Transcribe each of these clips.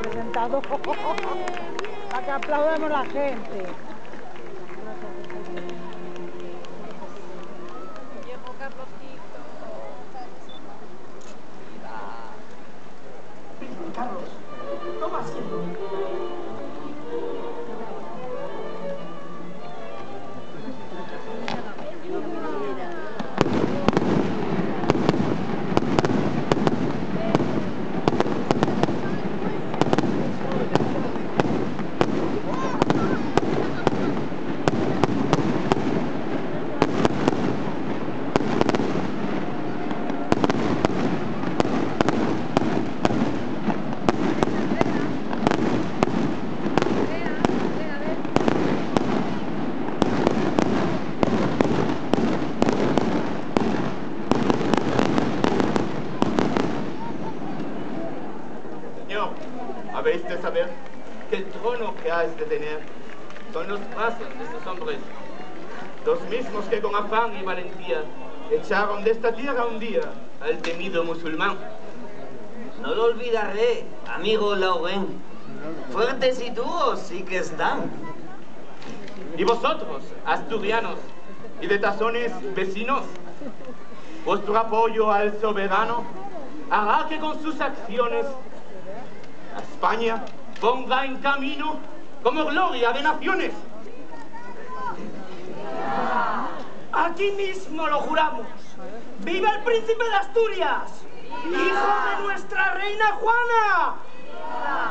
presentador. Para que aplaudamos la gente. Carlos, toma asiento. Habéis de saber que el trono que has de tener son los brazos de estos hombres, los mismos que con afán y valentía echaron de esta tierra un día al temido musulmán. No lo olvidaré, amigo Laurent. Fuertes y duros sí que están. Y vosotros, asturianos y de tazones vecinos, vuestro apoyo al soberano hará que con sus acciones a España ponga en camino como gloria de naciones. Aquí mismo lo juramos. ¡Viva el príncipe de Asturias! ¡Hijo de nuestra reina Juana!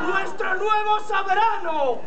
¡Nuestro nuevo soberano!